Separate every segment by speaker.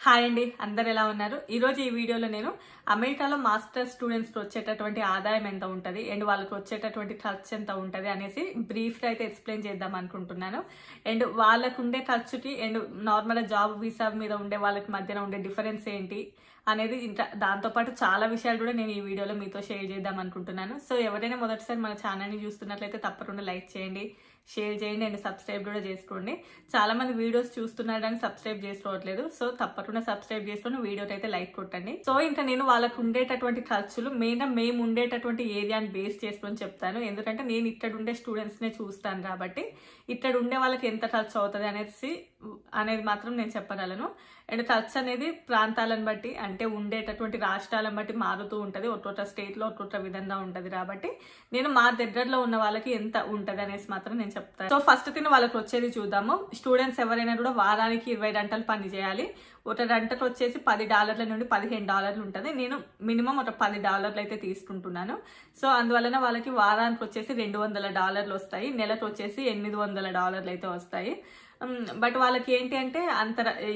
Speaker 1: Hi అండి, అందరు ఎలా ఉన్నారు? ఈరోజు ఈ వీడియోలో నేను అమెరికాలో మాస్టర్ స్టూడెంట్స్కి వచ్చేటటువంటి ఆదాయం ఎంత ఉంటుంది అండ్ వాళ్ళకి వచ్చేటటువంటి ఖర్చు ఎంత ఉంటుంది అనేసి బ్రీఫ్గా అయితే ఎక్స్ప్లెయిన్ చేద్దాం అనుకుంటున్నాను. అండ్ వాళ్ళకు ఉండే ఖర్చుకి అండ్ నార్మల్ జాబ్ వీసా మీద ఉండే వాళ్ళకి మధ్యన ఉండే డిఫరెన్స్ ఏంటి అనేది ఇంకా దాంతోపాటు చాలా విషయాలు కూడా నేను ఈ వీడియోలో మీతో షేర్ చేద్దాం అనుకుంటున్నాను. సో ఎవరైనా మొదటిసారి మన ఛానల్ని చూస్తున్నట్లయితే తప్పకుండా లైక్ చేయండి, షేర్ చేయండి అండ్ సబ్స్క్రైబ్ కూడా చేసుకోండి. చాలా మంది వీడియోస్ చూస్తున్నారు కానీ సబ్స్క్రైబ్ చేసుకోవట్లేదు. సో తప్పకుండా సబ్స్క్రైబ్ చేసుకొని వీడియోకి అయితే లైక్ కొట్టండి. సో ఇంకా నేను వాళ్ళకు ఉండేటటువంటి ఖర్చులు మెయిన్గా మేము ఉండేటటువంటి ఏరియాని బేస్ చేసుకొని చెప్తాను. ఎందుకంటే నేను ఇక్కడ ఉండే స్టూడెంట్స్నే చూస్తాను కాబట్టి ఇక్కడ ఉండే వాళ్ళకి ఎంత ఖర్చు అవుతుంది అనేది మాత్రం నేను చెప్పగలను. అండ్ ఖర్చు అనేది ప్రాంతాలను బట్టి అంటే ఉండేటటువంటి రాష్ట్రాలను బట్టి మారుతూ ఉంటుంది. ఒక్కొక్క స్టేట్లో ఒక్కొక్క విధంగా ఉంటుంది కాబట్టి నేను మా దగ్గరలో ఉన్న వాళ్ళకి ఎంత ఉంటుంది అనేసి మాత్రం నేను చెప్తాను. సో ఫస్ట్ థింగ్ వాళ్ళకి వచ్చేది చూద్దాము. స్టూడెంట్స్ ఎవరైనా కూడా వారానికి 20 గంటలు పని చేయాలి. ఒక గంటకు వచ్చేసి $10 నుండి $15 ఉంటుంది. నేను మినిమం ఒక $10 అయితే తీసుకుంటున్నాను. సో అందువలన వాళ్ళకి వారానికి వచ్చేసి $200 వస్తాయి, నెలకు వచ్చేసి $800 అయితే వస్తాయి. బట్ వాళ్ళకి ఏంటి అంటే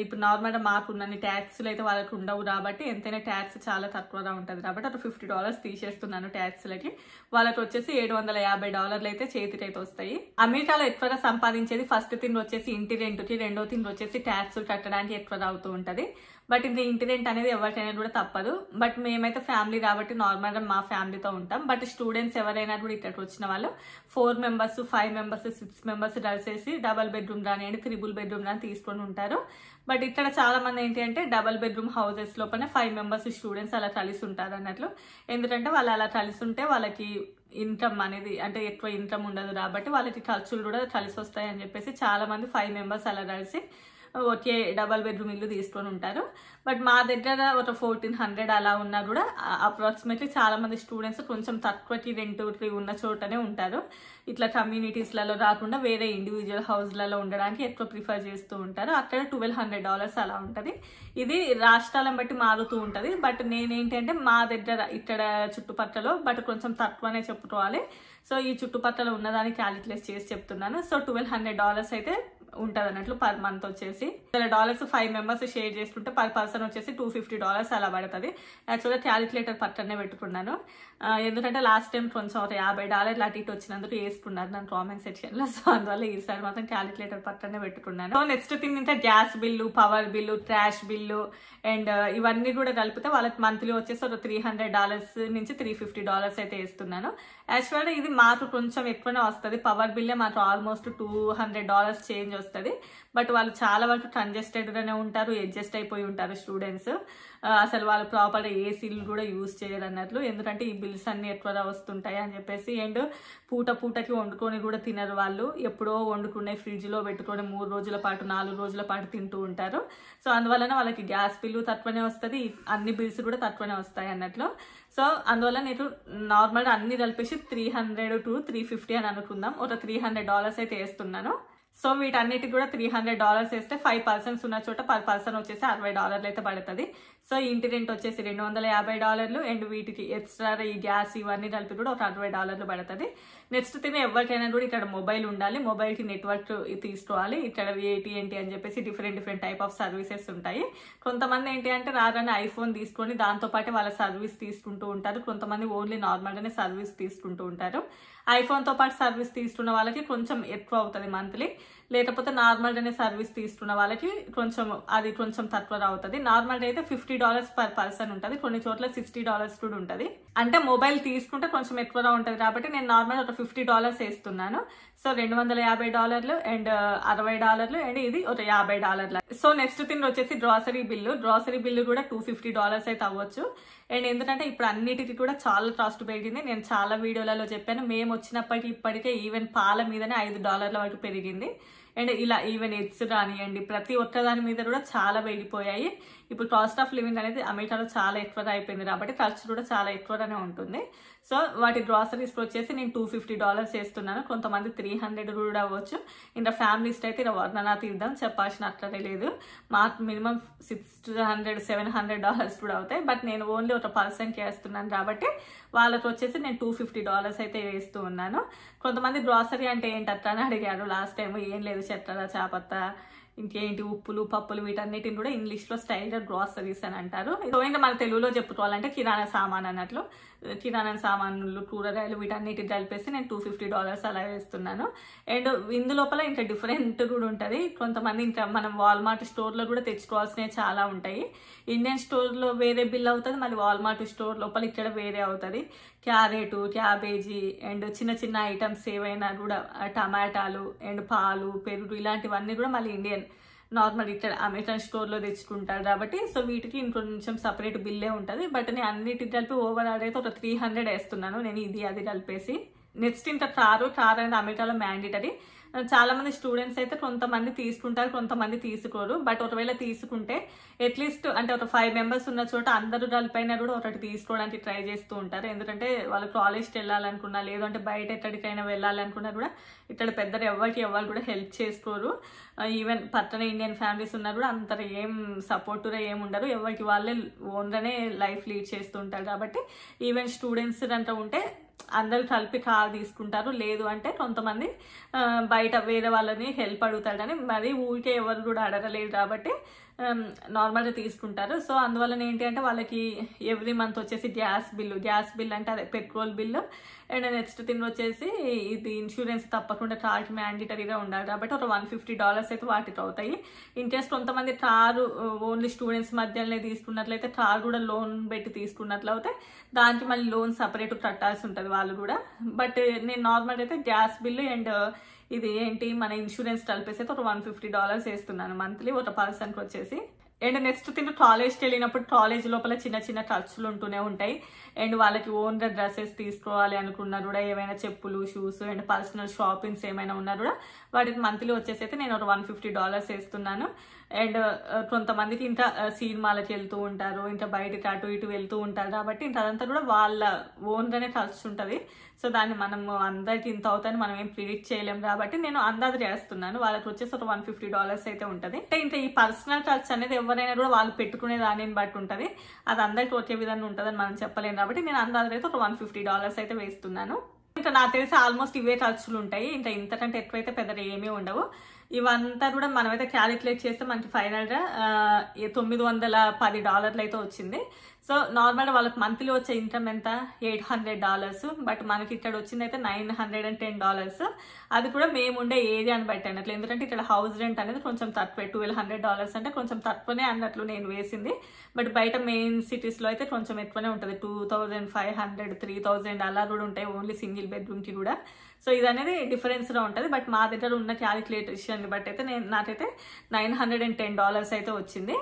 Speaker 1: ఇప్పుడు నార్మల్గా మాకున్న ట్యాక్స్లు అయితే వాళ్ళకి ఉండవు కాబట్టి ఎంతైనా ట్యాక్స్ చాలా తక్కువగా ఉంటుంది కాబట్టి ఒక $50 తీసేస్తున్నాను ట్యాక్స్లకి. వాళ్ళకి వచ్చేసి $750 అయితే చేతికి అయితే వస్తాయి. అమెరికాలో ఎక్కువగా సంపాదించేది ఫస్ట్ థింగ్ వచ్చేసి ఇంటి రెంట్కి, రెండో థింగ్ వచ్చేసి ట్యాక్స్ కట్టడానికి ఎక్కువగా అవుతూ ఉంటుంది. బట్ ఇంకా ఇంటి రెంట్ అనేది ఎవరికైనా కూడా తప్పదు. బట్ మేమైతే ఫ్యామిలీ కాబట్టి నార్మల్గా మా ఫ్యామిలీతో ఉంటాం. బట్ స్టూడెంట్స్ ఎవరైనా కూడా ఇక్కడికి వచ్చిన వాళ్ళు 4 మెంబర్స్, 5 మెంబర్స్, 6 మెంబర్స్ కలిసేసి డబల్ బెడ్రూమ్ రానియండి, 3 బెడ్రూమ్ రాని తీసుకొని ఉంటారు. బట్ ఇక్కడ చాలా మంది ఏంటి అంటే డబల్ బెడ్రూమ్ హౌసెస్ లోపల 5 మెంబర్స్ స్టూడెంట్స్ అలా కలిసి ఉంటారు అన్నట్లు. ఎందుకంటే వాళ్ళు అలా కలిసి ఉంటే వాళ్ళకి ఇన్కమ్ అనేది అంటే ఎక్కువ ఇన్కమ్ ఉండదు కాబట్టి వాళ్ళకి ఖర్చులు కూడా కలిసి వస్తాయి అని చెప్పేసి చాలా మంది 5 మెంబర్స్ అలా కలిసి ఒకే డబల్ బెడ్రూమ్ ఇల్లు తీసుకొని ఉంటారు. బట్ మా దగ్గర ఒక 1400 అలా ఉన్నా కూడా అప్రాక్సిమేట్లీ చాలా మంది స్టూడెంట్స్ కొంచెం తక్కువకి రెంట్కి ఉన్న చోటనే ఉంటారు. ఇట్లా కమ్యూనిటీస్లలో రాకుండా వేరే ఇండివిజువల్ హౌస్లలో ఉండడానికి ఎక్కువ ప్రిఫర్ చేస్తూ ఉంటారు. అక్కడ $1200 అలా ఉంటుంది. ఇది రాష్ట్రాలను బట్టి మారుతూ ఉంటుంది. బట్ నేనేంటంటే మా దగ్గర ఇక్కడ చుట్టుపక్కల బట్ కొంచెం తక్కువనే చెప్పుకోవాలి. సో ఈ చుట్టుపక్కల ఉన్నదాన్ని క్యాలిక్యులేట్ చేసి చెప్తున్నాను. సో $1200 అయితే ఉంటుంది అన్నట్లు పర్ మంత్ వచ్చేసి. $5 మెంబర్స్ షేర్ చేసుకుంటే పర్ పర్సన్ వచ్చేసి $250 అలా పడుతుంది. యాక్చువల్గా క్యాలిక్యులేటర్ పక్కనే పెట్టుకున్నాను ఎందుకంటే లాస్ట్ టైం కొంచెం ఒక $50 అటు ఇటు వచ్చినందుకు వేసుకున్నారు నన్ను కామెంట్ సెక్షన్లో. సో అందువల్ల ఈసారి మాత్రం క్యాలిక్యులేటర్ పక్కనే పెట్టుకున్నాను. సో నెక్స్ట్ థింగ్ ఇంకా gas bill, power bill, trash bill and ఇవన్నీ కూడా కలిపితే వాళ్ళకి మంత్లీ వచ్చేసి ఒక $300 నుంచి $350 అయితే వేస్తున్నాను. యాక్చువల్గా ఇది మాకు కొంచెం ఎక్కువనే వస్తుంది. పవర్ బిల్లే మాకు ఆల్మోస్ట్ $200 చేంజ్ వస్తుంది. బట్ వాళ్ళు చాలా వరకు కంజెస్టెడ్గానే ఉంటారు, అడ్జస్ట్ అయిపోయి ఉంటారు స్టూడెంట్స్. అసలు వాళ్ళు ప్రాపర్గా ఏసీలు కూడా యూజ్ చేయరు అన్నట్లు. ఎందుకంటే ఈ బిల్స్ అన్ని ఎక్కువగా వస్తుంటాయి అని చెప్పేసి. అండ్ పూటకి వండుకొని కూడా తినరు వాళ్ళు. ఎప్పుడో వండుకునే ఫ్రిడ్జ్లో పెట్టుకొని 3 రోజుల పాటు 4 రోజుల పాటు తింటూ ఉంటారు. సో అందువలన వాళ్ళకి గ్యాస్ బిల్లు తక్కువనే వస్తుంది, అన్ని బిల్స్ కూడా తక్కువనే వస్తాయి అన్నట్లు. సో అందువల్ల నేను నార్మల్గా అన్ని కలిపేసి $300 to $350 అని అనుకుందాం. ఒక $300 అయితే వేస్తున్నాను. సో వీటన్నిటికి కూడా $300 వేస్తే 5 పర్సన్స్ ఉన్న చోట పర్ పర్సన్ వచ్చేసి $60 అయితే పడుతుంది. సో ఇంటి రెంట్ వచ్చేసి $250 అండ్ వీటికి ఎక్స్ట్రా ఈ గ్యాస్ ఇవన్నీ కలిపి కూడా ఒక $60 పడుతుంది. నెక్స్ట్ థింగ్ ఎవరికైనా కూడా ఇక్కడ మొబైల్ ఉండాలి, మొబైల్కి నెట్వర్క్ తీసుకోవాలి. ఇక్కడ AT&T అని చెప్పేసి డిఫరెంట్ టైప్ ఆఫ్ సర్వీసెస్ ఉంటాయి. కొంతమంది ఏంటి అంటే రాగానే ఐఫోన్ తీసుకొని దాంతోపాటు వాళ్ళ సర్వీస్ తీసుకుంటూ ఉంటారు. కొంతమంది ఓన్లీ నార్మల్గానే సర్వీస్ తీసుకుంటూ ఉంటారు. ఐఫోన్తో పాటు సర్వీస్ తీసుకున్న వాళ్ళకి కొంచెం ఎక్కువ అవుతుంది మంత్లీ. లేకపోతే నార్మల్గానే సర్వీస్ తీసుకున్న వాళ్ళకి కొంచెం తక్కువ అవుతుంది. నార్మల్గా అయితే $50 పర్ పర్సన్ ఉంటుంది, కొన్ని చోట్ల $60 కూడా ఉంటుంది. అంటే మొబైల్ తీసుకుంటే కొంచెం ఎక్కువగా ఉంటుంది కాబట్టి నేను నార్మల్ ఒక $50 వేస్తున్నాను. సో $250 అండ్ $60 అండ్ ఇది ఒక $50. సో నెక్స్ట్ థింగ్ వచ్చేసి గ్రాసరీ బిల్లు కూడా $250 అయితే అవ్వచ్చు. అండ్ ఎందుకంటే ఇప్పుడు అన్నిటికీ కూడా చాలా కాస్ట్ పెరిగింది. నేను చాలా వీడియోలలో చెప్పాను. మేము వచ్చినప్పటికీ ఇప్పటికే ఈవెన్ పాల మీదనే $5 వరకు పెరిగింది. అండ్ ఇలా ఈవెన్ ఎగ్స్ రానియండి ప్రతి ఒక్క దాని మీద కూడా చాలా పెరిగిపోయాయి. ఇప్పుడు కాస్ట్ ఆఫ్ లివింగ్ అనేది అమెరికాలో చాలా ఎక్కువగా అయిపోయింది కాబట్టి ఖర్చు కూడా చాలా ఎక్కువగానే ఉంటుంది. సో వాటి గ్రాసరీస్ వచ్చేసి నేను $250 వేస్తున్నాను. కొంతమంది 300 కూడా అవ్వచ్చు. ఇంకా ఫ్యామిలీస్ అయితే ఇలా వర్ణనా తీద్దాం చెప్పాల్సిన అట్లనే లేదు. మాకు మినిమం $600-700 కూడా అవుతాయి. బట్ నేను ఓన్లీ ఒక పర్సన్కి వేస్తున్నాను కాబట్టి వాళ్ళకి వచ్చేసి నేను $250 అయితే వేస్తూ ఉన్నాను. కొంతమంది గ్రాసరీ అంటే ఏంటి అట్లా అని అడిగారు లాస్ట్ టైం. ఏం లేదు, చెత్తరా చాపత్తా ఇంకేంటి ఉప్పులు పప్పులు వీటన్నిటిని కూడా ఇంగ్లీష్లో స్టైలర్ గ్రాసరీస్ అని అంటారు. ఇంకా మన తెలుగులో చెప్పుకోవాలంటే కిరాణా సామాన్ అన్నట్లు. కిరాణా సామాన్లు కూరగాయలు వీటన్నిటి కలిపేసి నేను $250 అలా వేస్తున్నాను. అండ్ ఇందులోపల ఇంకా డిఫరెంట్ కూడా ఉంటుంది. కొంతమంది ఇంకా మనం వాల్మార్ట్ స్టోర్లో కూడా తెచ్చుకోవాల్సినవి చాలా ఉంటాయి. ఇండియన్ స్టోర్లో వేరే బిల్ అవుతుంది, మళ్ళీ వాల్మార్ట్ స్టోర్ లోపల ఇక్కడ వేరే అవుతుంది. క్యారెట్, క్యాబేజీ అండ్ చిన్న చిన్న ఐటమ్స్ ఏవైనా కూడా టమాటాలు అండ్ పాలు, పెరుగు ఇలాంటివన్నీ కూడా మళ్ళీ ఇండియన్ నార్మల్ ఇక్కడ అమెరికన్ స్టోర్లో తెచ్చుకుంటారు కాబట్టి సో వీటికి ఇంకొంచెం సపరేట్ బిల్లే ఉంటుంది. బట్ నేను అన్నిటికి కలిపి ఓవరాల్ అయితే ఒక 300 వేస్తున్నాను నేను ఇది అది కలిపేసి. నెక్స్ట్ ఇంకా టార్ అనేది అమెరికాలో మ్యాండేటరీ. చాలా మంది స్టూడెంట్స్ అయితే కొంతమంది తీసుకుంటారు, కొంతమంది తీసుకోరు. బట్ ఒకవేళ తీసుకుంటే అట్లీస్ట్ అంటే ఒక 5 మెంబర్స్ ఉన్న చోట అందరూ కలిపైనా కూడా ఒకటి తీసుకోవడానికి ట్రై చేస్తూ ఉంటారు. ఎందుకంటే వాళ్ళు కాలేజ్కి వెళ్ళాలనుకున్నా లేదంటే బయట ఎక్కడికైనా వెళ్ళాలనుకున్నా కూడా ఇక్కడ పెద్దలు ఎవరు కూడా హెల్ప్ చేసుకోరు. ఈవెన్ పక్కన ఇండియన్ ఫ్యామిలీస్ ఉన్నా కూడా అంత ఏం సపోర్టుగా ఏమి ఉండరు, ఎవరికి వాళ్ళే ఓన్గానే లైఫ్ లీడ్ చేస్తూ ఉంటారు. కాబట్టి ఈవెన్ స్టూడెంట్స్ అంతా ఉంటే అందరు కలిపి కార్ తీసుకుంటారు. లేదు అంటే కొంతమంది బయట వేరే వాళ్ళని హెల్ప్ అడుగుతారని మరి ఊరికే ఎవరు కూడా అడగలేదు కాబట్టి నార్మల్గా తీసుకుంటారు. సో అందువల్ల ఏంటి అంటే వాళ్ళకి ఎవ్రీ మంత్ వచ్చేసి గ్యాస్ బిల్ అంటే అదే petrol bill and next thing వచ్చేసి ఇది ఇన్సూరెన్స్ తప్పకుండా కార్కి మ్యాండేటరీగా ఉండాలి కాబట్టి ఒక $150 అయితే వాటికి అవుతాయి. ఇన్ కేస్ కొంతమంది కారు ఓన్లీ స్టూడెంట్స్ మధ్యలోనే తీసుకున్నట్లయితే కార్ కూడా లోన్ పెట్టి తీసుకున్నట్లయితే దానికి మళ్ళీ లోన్ సపరేట్ కట్టాల్సి ఉంటుంది వాళ్ళు కూడా. బట్ నేను నార్మల్ అయితే గ్యాస్ బిల్లు అండ్ ఇది ఏంటి మన ఇన్సూరెన్స్ కలిపేసి అయితే ఒక $150 వేస్తున్నాను మంత్లీ ఒక పర్సన్కి వచ్చేసి. అండ్ నెక్స్ట్ థింగ్ కాలేజ్కి వెళ్ళినప్పుడు కాలేజ్ లోపల చిన్న చిన్న ఖర్చులు ఉంటూనే ఉంటాయి. అండ్ వాళ్ళకి ఓన్గా డ్రెస్సెస్ తీసుకోవాలి అనుకున్నా కూడా ఏమైనా చెప్పులు, షూస్ అండ్ పర్సనల్ షాపింగ్స్ ఏమైనా ఉన్నా కూడా వాటికి మంత్లీ వచ్చేసి అయితే నేను ఒక $150 వేస్తున్నాను. అండ్ కొంతమందికి ఇంకా సినిమాలకి వెళ్తూ ఉంటారు, ఇంకా బయటకి అటు ఇటు వెళ్తూ ఉంటారు కాబట్టి ఇంకా అదంతా కూడా వాళ్ళ ఓన్గానే ఖర్చు ఉంటుంది. సో దాన్ని మనము అందరికి ఇంత అవుతాయని మనం ఏం ప్రిడిక్ట్ చేయలేము కాబట్టి నేను అందాజు చేస్తున్నాను. వాళ్ళకి వచ్చేసి ఒక $150 అయితే ఉంటుంది. అంటే ఇంకా ఈ పర్సనల్ ఖర్చు అనేది ఎవరైనా కూడా వాళ్ళు పెట్టుకునే దానిని బట్టి ఉంటుంది, అది అందరికి ఒకే విధంగా ఉంటుందని మనం చెప్పలేము కాబట్టి నేను అందాజు అయితే ఒక $150 అయితే వేస్తున్నాను. ఇంకా నాకు తెలిసి ఆల్మోస్ట్ ఇవే ఖర్చులు ఉంటాయి, ఇంకా ఇంతకంటే ఎక్కువైతే పెద్దగా ఏమీ ఉండవు. ఇవంతా కూడా మనమైతే క్యాలిక్యులేట్ చేస్తే మనకి ఫైనల్గా $910 అయితే వచ్చింది. సో నార్మల్గా వాళ్ళకి మంత్లీ వచ్చే ఇన్కమ్ ఎంత $800, బట్ మనకి ఇక్కడ వచ్చింది అయితే $910. అది కూడా మేము ఉండే ఏరియాని బట్టి అన్నట్లు, ఎందుకంటే ఇక్కడ హౌస్ రెంట్ అనేది కొంచెం తక్కువే. $1200 అంటే కొంచెం తక్కువనే అన్నట్లు నేను వేసింది. బట్ బయట మెయిన్ సిటీస్లో అయితే కొంచెం ఎక్కువనే ఉంటుంది, 2500, 3000 అలా కూడా ఉంటాయి ఓన్లీ సింగిల్ బెడ్రూమ్కి కూడా. సో ఇది అనేది డిఫరెన్స్గా ఉంటుంది. బట్ మా దగ్గర ఉన్న క్యాలిక్యులేషన్ బట్టి అయితే నాకైతే $910 అయితే వచ్చింది.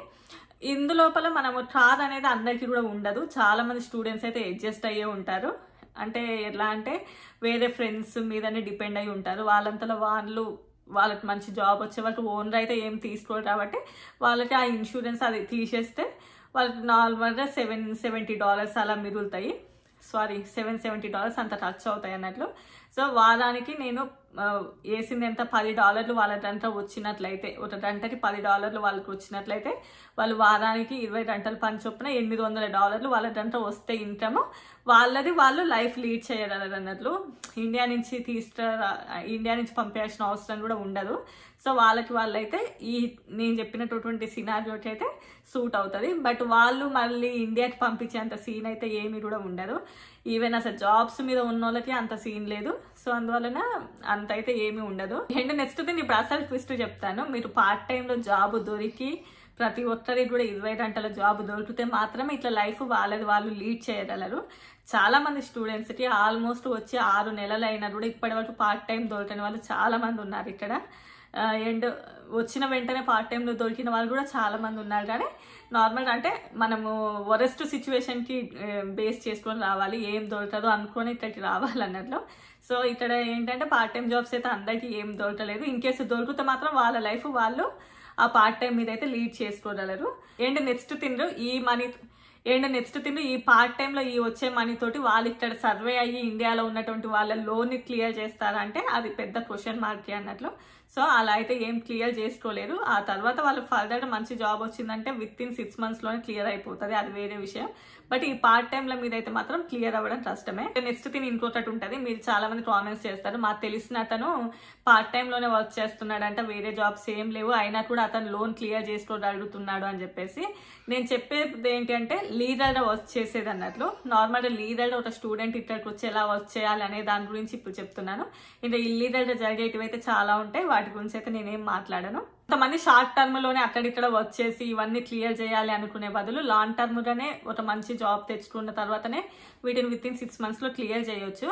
Speaker 1: ఇందులోపల మనము కార్ అనేది అందరికీ కూడా ఉండదు, చాలా మంది స్టూడెంట్స్ అయితే అడ్జస్ట్ అయ్యే ఉంటారు. అంటే ఎలా అంటే వేరే ఫ్రెండ్స్ మీదనే డిపెండ్ అయి ఉంటారు. వాళ్ళంతలో వాళ్ళకి మంచి జాబ్ వచ్చే వాళ్ళకి ఓన్గా అయితే ఏం తీసుకోరు కాబట్టి వాళ్ళకి ఆ ఇన్సూరెన్స్ అది తీసేస్తే వాళ్ళకి నార్మల్గా $770 అలా మిగులుతాయి. $770 అంత ఖర్చు అవుతాయి అన్నట్లు. సో వారానికి నేను వేసింది ఎంత $10 వాళ్ళ గంట వచ్చినట్లయితే, ఒక గంటకి $10 వాళ్ళకి వచ్చినట్లయితే వాళ్ళు వారానికి 20 గంటల పని చొప్పున $800 వాళ్ళ గంట వస్తే ఇన్కమ్ వాళ్ళది వాళ్ళు లైఫ్ లీడ్ చేయగలరు అన్నట్లు. ఇండియా నుంచి పంపేయాల్సిన అవసరం కూడా ఉండదు. సో వాళ్ళైతే ఈ నేను చెప్పినటువంటి సినారియోకి అయితే సూట్ అవుతుంది. బట్ వాళ్ళు మళ్ళీ ఇండియాకి పంపించేంత సీన్ అయితే ఏమీ కూడా ఉండదు. ఈవెన్ అసలు జాబ్స్ మీద ఉన్న వాళ్ళకి అంత సీన్ లేదు. సో అందువలన అంత అయితే ఏమీ ఉండదు. అండ్ నెక్స్ట్ థింగ్ ఇప్పుడు అసలు ట్విస్ట్ చెప్తాను. మీరు పార్ట్ టైంలో జాబ్ దొరికి ప్రతి ఒక్కరికి కూడా 20 గంటల జాబ్ దొరికితే మాత్రమే ఇట్లా లైఫ్ వాళ్ళది వాళ్ళు లీడ్ చేయగలరు. చాలా మంది స్టూడెంట్స్కి ఆల్మోస్ట్ వచ్చి 6 నెలలు అయినా కూడా ఇప్పటి వరకు పార్ట్ టైం దొరకని వాళ్ళు చాలా మంది ఉన్నారు ఇక్కడ. అండ్ వచ్చిన వెంటనే పార్ట్ టైంలో దొరికిన వాళ్ళు కూడా చాలా మంది ఉన్నారు. కానీ నార్మల్గా అంటే మనము వరెస్ట్ సిచ్యువేషన్కి బేస్ చేసుకొని రావాలి, ఏం దొరకదు అనుకొని ఇక్కడికి రావాలన్నట్లు. సో ఇక్కడ ఏంటంటే పార్ట్ టైం జాబ్స్ అయితే అందరికీ ఏం దొరకలేదు. ఇన్ కేసు దొరికితే మాత్రం వాళ్ళ లైఫ్ వాళ్ళు ఆ పార్ట్ టైం మీద అయితే లీడ్ చేసుకోగలరు. అండ్ నెక్స్ట్ థింగ్ ఈ పార్ట్ టైంలో ఈ వచ్చే మనీ తోటి వాళ్ళు ఇక్కడ సర్వే అయ్యి ఇండియాలో ఉన్నటువంటి వాళ్ళ లోన్ క్లియర్ చేస్తారంటే అది పెద్ద క్వశ్చన్ మార్క్ అన్నట్లు. సో అలా అయితే ఏం క్లియర్ చేసుకోలేరు. ఆ తర్వాత వాళ్ళు ఫర్దర్ మంచి జాబ్ వచ్చిందంటే విత్ ఇన్ 6 months లోనే క్లియర్ అయిపోతుంది, అది వేరే విషయం. బట్ ఈ పార్ట్ టైంల మీద అయితే మాత్రం క్లియర్ అవ్వడం కష్టమే. నెక్స్ట్ థింగ్ ఇంకొకటి ఉంటుంది, మీరు చాలా మంది కామెంట్స్ చేస్తారు, మాకు తెలిసిన అతను పార్ట్ టైంలోనే వర్క్ చేస్తున్నాడంట, వేరే జాబ్స్ ఏం లేవు, అయినా కూడా అతను లోన్ క్లియర్ చేసుకోగలుగుతున్నాడు అని చెప్పేసి. నేను చెప్పేది ఏంటి అంటే లీడర్ వర్క్ చేసేది అన్నట్లు. నార్మల్గా లీడర్ ఒక స్టూడెంట్ ఇక్కడికి వచ్చి ఎలా వర్క్ చేయాలి అనే దాని గురించి ఇప్పుడు చెప్తున్నాను. ఇంకా ఇల్లీగల్ జరిగేటివి అయితే చాలా ఉంటాయి, వాటి గురించి అయితే నేనేం మాట్లాడను. కొంతమంది షార్ట్ టర్మ్ లోనే అక్కడిక్కడ వర్క్ చేసి ఇవన్నీ క్లియర్ చేయాలి అనుకునే బదులు లాంగ్ టర్మ్ గానే ఒక మంచి జాబ్ తెచ్చుకున్న తర్వాతనే వీటిని విత్ ఇన్ 6 months లో క్లియర్ చేయొచ్చు.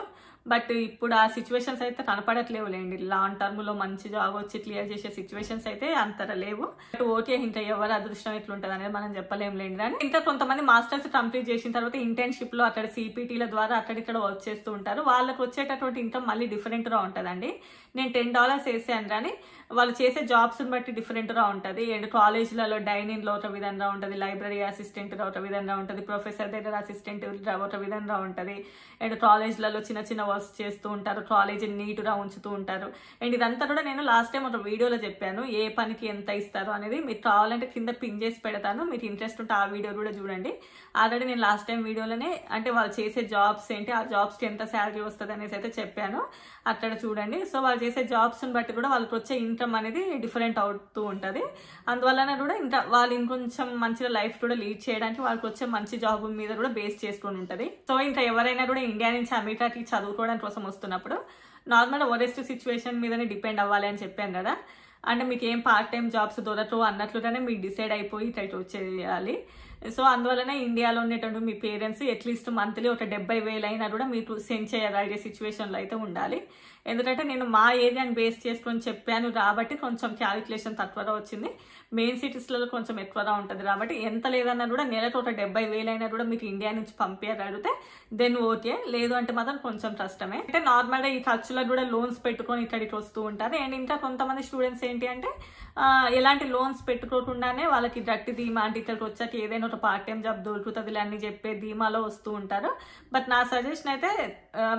Speaker 1: బట్ ఇప్పుడు ఆ సిచ్యువేషన్స్ అయితే కనపడట్లేవులేండి. లాంగ్ టర్మ్ లో మంచి జాబ్ వచ్చి క్లియర్ చేసే సిచ్యువేషన్స్ అయితే అంతగా లేవు. బట్ ఓకే, ఇంకా ఎవరు అదృష్టం ఎట్లుంటది అనేది మనం చెప్పలేంలేండి. కానీ ఇంకా కొంతమంది మాస్టర్స్ కంప్లీట్ చేసిన తర్వాత ఇంటర్న్షిప్ లో అక్కడ సిపిటీల ద్వారా అక్కడిక్కడ వర్క్ చేస్తూ ఉంటారు. వాళ్ళకి వచ్చేటటువంటి ఇన్కమ్ మళ్ళీ డిఫరెంట్ గా ఉంటదండి. నేను $10 వేసాను కానీ వాళ్ళు చేసే జాబ్స్ బట్టి డిఫరెంట్ గా ఉంటది. అండ్ కాలేజ్లలో డైనింగ్ లో ఒక విధంగా ఉంటది, లైబ్రరీ అసిస్టెంట్ ఒక విధంగా ఉంటది, ప్రొఫెసర్ దగ్గర అసిస్టెంట్ ఒక విధంగా ఉంటది. అండ్ కాలేజ్లలో చిన్న చిన్న వర్క్స్ చేస్తూ ఉంటారు, కాలేజ్ నీట్ గా ఉంచుతూ ఉంటారు. అండ్ ఇదంతా కూడా నేను లాస్ట్ టైం ఒక వీడియోలో చెప్పాను, ఏ పనికి ఎంత ఇస్తారు అనేది. మీరు కావాలంటే కింద పిన్ చేసి పెడతాను, మీకు ఇంట్రెస్ట్ ఉంటే ఆ వీడియో కూడా చూడండి. ఆల్రెడీ నేను లాస్ట్ టైం వీడియోలోనే అంటే వాళ్ళు చేసే జాబ్స్ ఏంటి, ఆ జాబ్స్ కి ఎంత శాలరీ వస్తుంది అనేసి అయితే చెప్పాను, అక్కడ చూడండి. సో వాళ్ళు చేసే జాబ్స్ బట్టి కూడా వాళ్ళకి వచ్చే ఇన్కమ్ అనేది డిఫరెంట్ అవుతూ ఉంటుంది. అందువలన కూడా ఇంకా వాళ్ళు ఇంకొంచెం మంచిగా లైఫ్ కూడా లీడ్ చేయడానికి వాళ్ళకి వచ్చే మంచి జాబ్ మీద కూడా బేస్ చేసుకొని ఉంటుంది. సో ఇంకా ఎవరైనా కూడా ఇండియా నుంచి అమెరికాకి చదువుకోవడం కోసం వస్తున్నప్పుడు నార్మల్ వరెస్ట్ సిచ్యువేషన్ మీదనే డిపెండ్ అవ్వాలి అని చెప్పాను కదా. అంటే మీకు ఏం పార్ట్ టైం జాబ్స్ దొరకవు అన్నట్లుగానే మీరు డిసైడ్ అయిపోయి ఇట్లా వచ్చేయాలి. సో అందువలన ఇండియాలో ఉండేటువంటి మీ పేరెంట్స్ అట్లీస్ట్ మంత్లీ ఒక 70,000 అయినా కూడా మీకు సెండ్ చేయగలిగే సిచ్యువేషన్లో అయితే ఉండాలి. ఎందుకంటే నేను మా ఏరియాని బేస్ చేసుకొని చెప్పాను కాబట్టి కొంచెం క్యాలిక్యులేషన్ తక్కువగా వచ్చింది. మెయిన్ సిటీస్లలో కొంచెం ఎక్కువగా ఉంటుంది కాబట్టి ఎంత లేదన్నా కూడా నెలకు ఒక 70,000 అయినా కూడా మీకు ఇండియా నుంచి పంపించగలిగితే దెన్ ఓకే, లేదు అంటే మాత్రం కొంచెం కష్టమే. అంటే నార్మల్గా ఈ ఖర్చులకు కూడా లోన్స్ పెట్టుకొని ఇక్కడికి వస్తూ ఉంటారు. అండ్ ఇంకా కొంతమంది స్టూడెంట్స్ ఏంటి అంటే ఎలాంటి లోన్స్ పెట్టుకోకుండానే వాళ్ళకి గట్టి ధీమా అంటే ఇక్కడికి వచ్చాక ఏదైనా ఒక పార్ట్ టైం జాబ్ దొరుకుతుంది అని చెప్పే ధీమాలో వస్తూ ఉంటారు. బట్ నా సజెషన్ అయితే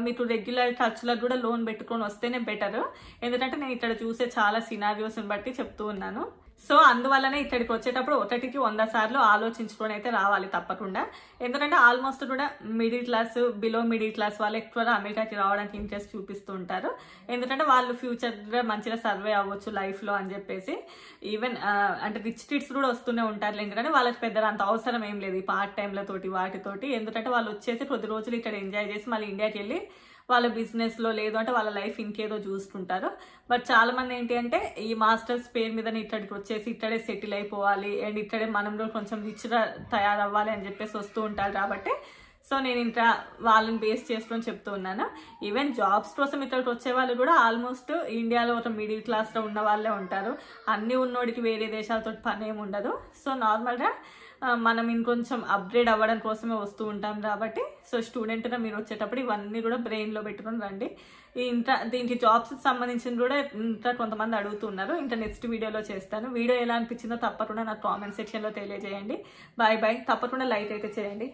Speaker 1: మీకు రెగ్యులర్ ఖర్చులకు కూడా లోన్ పెట్టుకొని వస్తేనే బెటర్. ఎందుకంటే నేను ఇక్కడ చూసే చాలా సినారియోస్ని బట్టి చెప్తూ ఉన్నాను. సో అందువల్లనే ఇక్కడికి వచ్చేటప్పుడు ఒకటికి 100 సార్లు ఆలోచించుకొని అయితే రావాలి తప్పకుండా. ఎందుకంటే ఆల్మోస్ట్ కూడా middle class, below middle class వాళ్ళు ఎక్కువగా అమెరికాకి రావడానికి ఇంట్రెస్ట్ చూపిస్తూ ఉంటారు. ఎందుకంటే వాళ్ళు ఫ్యూచర్గా మంచిగా సర్వే అవ్వచ్చు లైఫ్లో అని చెప్పేసి. ఈవెన్ అంటే రిచ్ కిడ్స్ కూడా వస్తూనే ఉంటారు, ఎందుకంటే వాళ్ళకి పెద్దగా అంత అవసరం ఏం లేదు ఈ పార్ట్ టైంలతోటి వాటితోటి. ఎందుకంటే వాళ్ళు వచ్చేసి కొద్ది రోజులు ఇక్కడ ఎంజాయ్ చేసి మళ్ళీ ఇండియాకి వెళ్ళి వాళ్ళ బిజినెస్లో లేదు అంటే వాళ్ళ లైఫ్ ఇంకేదో చూసుకుంటారు. బట్ చాలా మంది ఏంటి అంటే ఈ మాస్టర్స్ పేరు మీద ఇక్కడికి వచ్చేసి ఇక్కడే సెటిల్ అయిపోవాలి అండ్ ఇక్కడే మనంలో కొంచెం రిచ్గా తయారవ్వాలి అని చెప్పేసి వస్తూ ఉంటారు. కాబట్టి సో నేను ఇంకా వాళ్ళని బేస్ చేసుకొని చెప్తూ ఉన్నాను. ఈవెన్ జాబ్స్ కోసం ఇక్కడికి వచ్చే వాళ్ళు కూడా ఆల్మోస్ట్ ఇండియాలో ఒక మిడిల్ క్లాస్లో ఉన్న వాళ్ళే ఉంటారు. అన్ని ఉన్నోడికి వేరే దేశాలతో పని ఏమి ఉండదు. సో నార్మల్గా మనం ఇంకొంచెం అప్గ్రేడ్ అవ్వడం కోసమే వస్తూ ఉంటాం కాబట్టి సో స్టూడెంట్గా మీరు వచ్చేటప్పుడు ఇవన్నీ కూడా బ్రెయిన్లో పెట్టుకొని రండి. ఇంకా దీనికి జాబ్స్ సంబంధించిన కూడా ఇంకా కొంతమంది అడుగుతున్నారు, ఇంకా నెక్స్ట్ వీడియోలో చేస్తాను. వీడియో ఎలా అనిపించిందో తప్పకుండా నాకు కామెంట్ సెక్షన్లో తెలియజేయండి. Bye bye. తప్పకుండా లైక్ అయితే చేయండి.